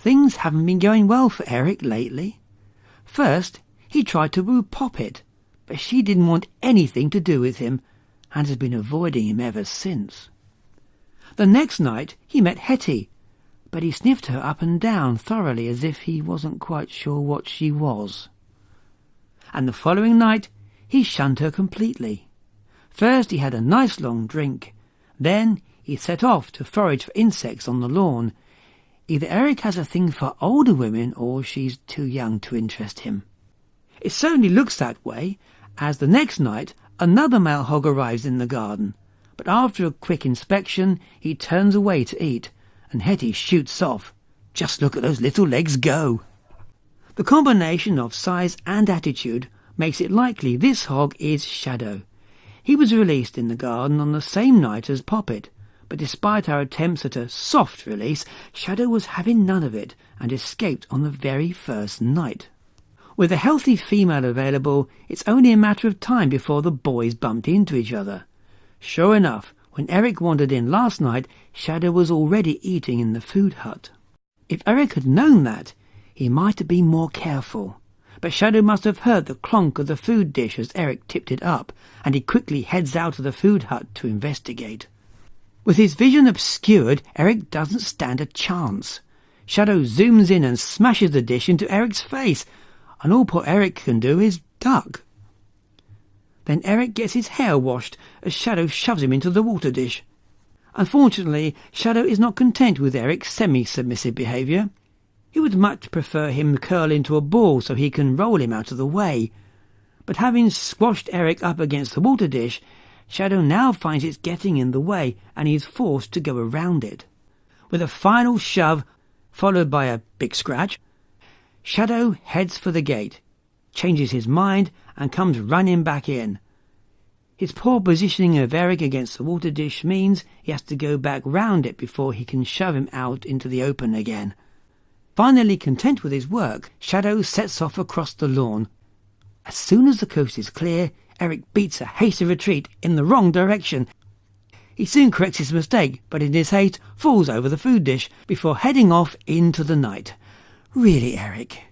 Things haven't been going well for Eric lately. First, he tried to woo Poppet, but she didn't want anything to do with him and has been avoiding him ever since. The next night he met Hetty, but he sniffed her up and down thoroughly as if he wasn't quite sure what she was. And the following night he shunned her completely. First he had a nice long drink, then he set off to forage for insects on the lawn. Either Eric has a thing for older women or she's too young to interest him. It certainly looks that way, as the next night another male hog arrives in the garden, but after a quick inspection he turns away to eat, and Hetty shoots off. Just look at those little legs go! The combination of size and attitude makes it likely this hog is Shadow. He was released in the garden on the same night as Poppet, but despite our attempts at a soft release, Shadow was having none of it and escaped on the very first night. With a healthy female available, it's only a matter of time before the boys bumped into each other. Sure enough, when Eric wandered in last night, Shadow was already eating in the food hut. If Eric had known that, he might have been more careful. But Shadow must have heard the clonk of the food dish as Eric tipped it up, and he quickly heads out of the food hut to investigate. With his vision obscured, Eric doesn't stand a chance. Shadow zooms in and smashes the dish into Eric's face, and all poor Eric can do is duck. Then Eric gets his hair washed as Shadow shoves him into the water dish. Unfortunately, Shadow is not content with Eric's semi-submissive behaviour. He would much prefer him curl into a ball so he can roll him out of the way. But having squashed Eric up against the water dish, Shadow now finds it's getting in the way and he is forced to go around it. With a final shove, followed by a big scratch, Shadow heads for the gate, changes his mind and comes running back in. His poor positioning of Eric against the water dish means he has to go back round it before he can shove him out into the open again. Finally content with his work, Shadow sets off across the lawn. As soon as the coast is clear, Eric beats a hasty retreat in the wrong direction. He soon corrects his mistake, but in his haste falls over the food dish before heading off into the night. Really, Eric,